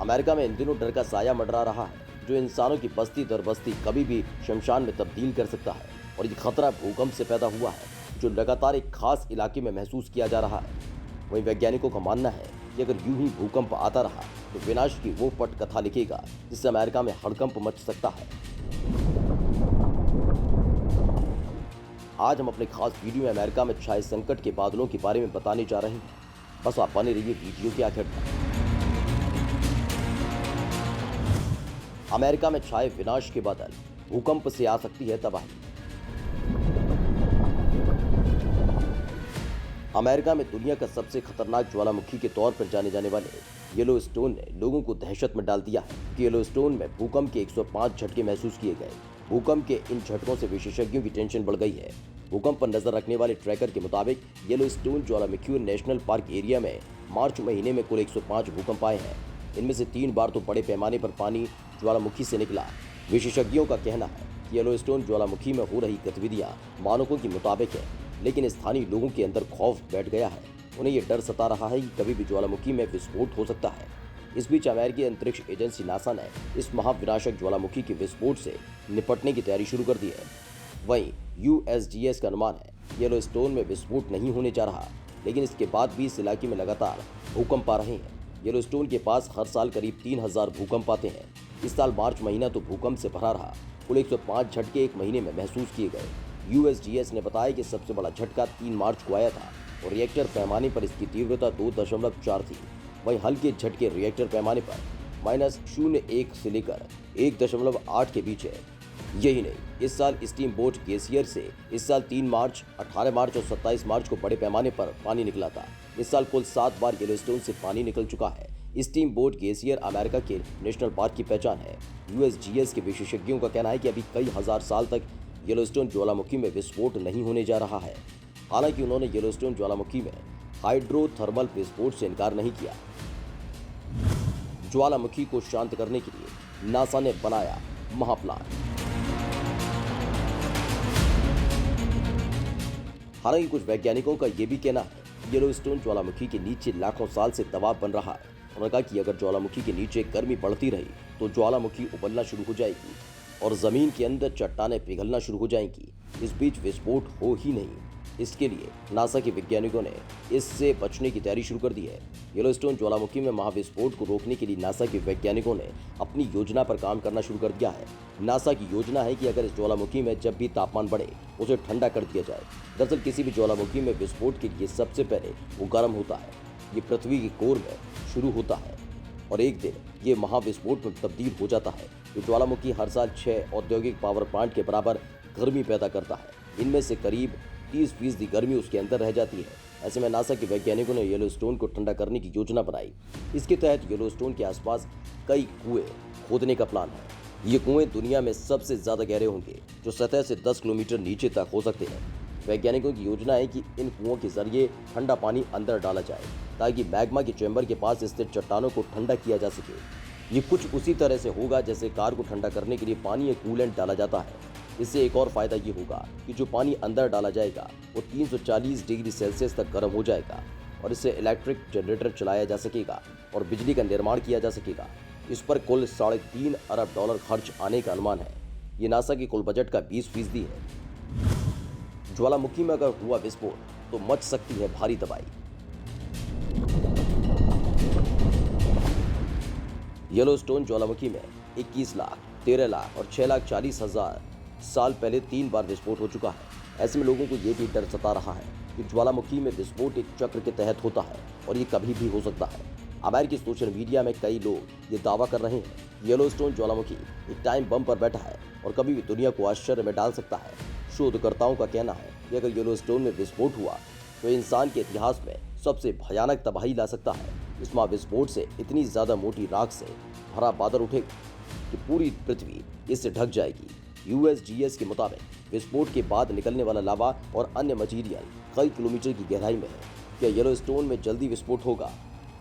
America में इन दिनों डर का साया मंडरा रहा है, जो इंसानों की बस्ती दर बस्ती कभी भी शमशान में तब्दील कर सकता है। और ये खतरा भूकंप से पैदा हुआ है, जो लगातार एक खास इलाके में महसूस किया जा रहा है। वहीं वैज्ञानिकों का मानना है कि अगर यूं ही भूकंप आता रहा तो विनाश की वो पट कथा लिखेगा जिससे अमेरिका में हड़कंप मच सकता है। आज हम अपने खास वीडियो में अमेरिका में छाए संकट के बादलों के बारे में बताने जा रहे हैं। बस आप बने रहिए वीडियो के आखिर तक। अमेरिका में छाए विनाश के बादल, भूकंप से आ सकती है तबाही। अमेरिका में दुनिया का सबसे खतरनाक ज्वालामुखी के तौर पर जाने जाने वाले येलोस्टोन ने लोगों को दहशत में डाल दिया है कि येलोस्टोन में भूकंप के 105 झटके महसूस किए गए। भूकंप के इन झटकों से विशेषज्ञों की टेंशन बढ़ गई है। भूकंप पर नजर रखने वाले ट्रैकर के मुताबिक येलोस्टोन ज्वालामुखी नेशनल पार्क एरिया में मार्च महीने में कुल 105 भूकंप आए हैं। इनमें से 3 बार तो बड़े पैमाने पर पानी ज्वालामुखी से निकला। विशेषज्ञों का कहना है कि येलोस्टोन ज्वालामुखी में हो रही गतिविधियां मानकों के मुताबिक है, लेकिन स्थानीय लोगों के अंदर खौफ बैठ गया है। उन्हें यह डर सता रहा है कि कभी भी ज्वालामुखी में विस्फोट हो सकता है। इस बीच अमेरिकी अंतरिक्ष एजेंसी नासा ने इस महाविनाशक ज्वालामुखी के विस्फोट से निपटने की तैयारी शुरू कर दी है। वहीं यूएसजीएस का अनुमान है येलोस्टोन में विस्फोट नहीं होने जा रहा, लेकिन इसके बाद भी इस इलाके में लगातार भूकंप आ रहे हैं। येलोस्टोन के पास हर साल करीब 3000 भूकंप आते हैं। इस साल मार्च महीना तो भूकंप से भरा रहा। कुल 105 झटके एक महीने में महसूस किए गए। यूएसजीएस ने बताया कि सबसे बड़ा झटका 3 मार्च को आया था और रिएक्टर पैमाने पर इसकी तीव्रता 2.4 थी। वहीं हल्के झटके रिएक्टर पैमाने पर -0.1 से लेकर 1.8 के बीच है। यही नहीं, इस साल स्टीम बोट ग्लेशियर से इस साल 3 मार्च, 18 मार्च और 27 मार्च को बड़े पैमाने पर पानी निकला था। इस साल कुल 7 बार येलोस्टोन से पानी निकल चुका है। स्टीम बोट ग्लेशियर अमेरिका के नेशनल पार्क की पहचान है। यूएसजीएस के विशेषज्ञों का कहना है कि अभी कई हजार साल तक येलोस्टोन ज्वालामुखी में विस्फोट नहीं होने जा रहा है। हालांकि उन्होंने येलोस्टोन ज्वालामुखी में हाइड्रोथर्मल विस्फोट से इनकार नहीं किया। ज्वालामुखी को शांत करने के लिए नासा ने बनाया महाप्लान। हालांकि कुछ वैज्ञानिकों का यह भी कहना है कि येलोस्टोन ज्वालामुखी के नीचे लाखों साल से दबाव बन रहा है। उन्होंने कहा कि अगर ज्वालामुखी के नीचे गर्मी बढ़ती रही तो ज्वालामुखी उबलना शुरू हो जाएगी और जमीन के अंदर चट्टानें पिघलना शुरू हो जाएंगी। इस बीच विस्फोट हो ही नहीं। इसके लिए नासा के वैज्ञानिकों ने इससे बचने की तैयारी शुरू कर दी है। येलोस्टोन ज्वालामुखी में महाविस्फोट को रोकने के लिए नासा के वैज्ञानिकों ने अपनी योजना पर काम करना शुरू कर दिया है। नासा की योजना है कि अगर इस ज्वालामुखी में जब भी तापमान बढ़े उसे ठंडा कर दिया जाए। दरअसल किसी भी ज्वालामुखी में विस्फोट के लिए सबसे पहले वो गर्म होता है। ये पृथ्वी के कोर में शुरू होता है और एक दिन ये महाविस्फोट में तब्दील हो जाता है। ये ज्वालामुखी हर साल 6 औद्योगिक पावर प्लांट के बराबर गर्मी पैदा करता है। इनमें से करीब 30% गर्मी उसके अंदर रह जाती है। ऐसे में नासा के वैज्ञानिकों ने येलोस्टोन को ठंडा करने की योजना बनाई। इसके तहत येलोस्टोन के आसपास कई कुएं खोदने का प्लान है। ये कुएं दुनिया में सबसे ज्यादा गहरे होंगे, जो सतह से 10 किलोमीटर नीचे तक हो सकते हैं। वैज्ञानिकों की योजना है कि इन कुओं के जरिए ठंडा पानी अंदर डाला जाए ताकि मैग्मा के चैम्बर के पास स्थित चट्टानों को ठंडा किया जा सके। ये कुछ उसी तरह से होगा जैसे कार को ठंडा करने के लिए पानी या कूलेंट डाला जाता है। इससे एक और फायदा ये होगा कि जो पानी अंदर डाला जाएगा वो 340 डिग्री सेल्सियस तक गर्म हो जाएगा और इससे इलेक्ट्रिक जनरेटर चलाया जा सकेगा और बिजली का निर्माण किया जा सकेगा। इस पर कुल $3.5 अरब खर्च आने का अनुमान है। ये नासा के कुल बजट का 20% है। ज्वालामुखी में अगर हुआ विस्फोट तो मच सकती है भारी तबाही। येलोस्टोन ज्वालामुखी में 21 लाख, 13 लाख और 6,40,000 साल पहले 3 बार विस्फोट हो चुका है। ऐसे में लोगों को यह भी डर सता रहा है कि ज्वालामुखी में विस्फोट एक चक्र के तहत होता है और ये कभी भी हो सकता है। अमेरिकी सोशल मीडिया में कई लोग ये दावा कर रहे हैं कि येलोस्टोन ज्वालामुखी एक टाइम बम पर बैठा है और कभी भी दुनिया को आश्चर्य में डाल सकता है। शोधकर्ताओं का कहना है कि अगर येलोस्टोन में विस्फोट हुआ तो इंसान के इतिहास में सबसे भयानक तबाही ला सकता है। इस महाविस्फोट से इतनी ज्यादा मोटी राख से भरा बादल उठेगा कि पूरी पृथ्वी इससे ढक जाएगी। यूएसजीएस के मुताबिक विस्फोट के बाद निकलने वाला लावा और अन्य मटीरियल कई किलोमीटर की गहराई में है। क्या येलोस्टोन में जल्दी विस्फोट होगा?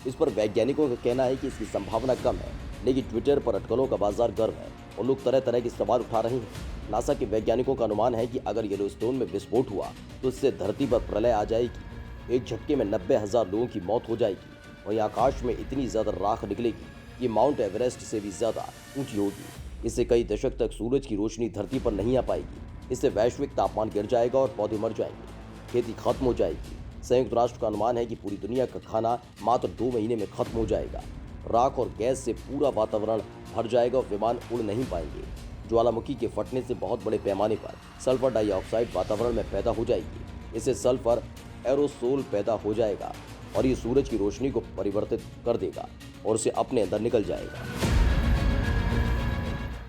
इस पर वैज्ञानिकों का कहना है कि इसकी संभावना कम है, लेकिन ट्विटर पर अटकलों का बाजार गर्म है और लोग तरह तरह के सवाल उठा रहे हैं। नासा के वैज्ञानिकों का अनुमान है कि अगर येलोस्टोन में विस्फोट हुआ तो इससे धरती पर प्रलय आ जाएगी। एक झटके में 90,000 लोगों की मौत हो जाएगी। वहीं आकाश में इतनी ज्यादा राख निकलेगी ये माउंट एवरेस्ट से भी ज्यादा ऊंची होगी। इससे कई दशक तक सूरज की रोशनी धरती पर नहीं आ पाएगी। इससे वैश्विक तापमान गिर जाएगा और पौधे मर जाएंगे, खेती खत्म हो जाएगी। संयुक्त राष्ट्र का अनुमान है कि पूरी दुनिया का खाना मात्र 2 महीने में खत्म हो जाएगा। राख और गैस से पूरा वातावरण भर जाएगा और विमान उड़ नहीं पाएंगे। ज्वालामुखी के फटने से बहुत बड़े पैमाने पर सल्फर डाइऑक्साइड वातावरण में पैदा हो जाएगी। इससे सल्फर एरोसोल पैदा हो जाएगा और ये सूरज की रोशनी को परिवर्तित कर देगा और उसे अपने अंदर निकल जाएगा।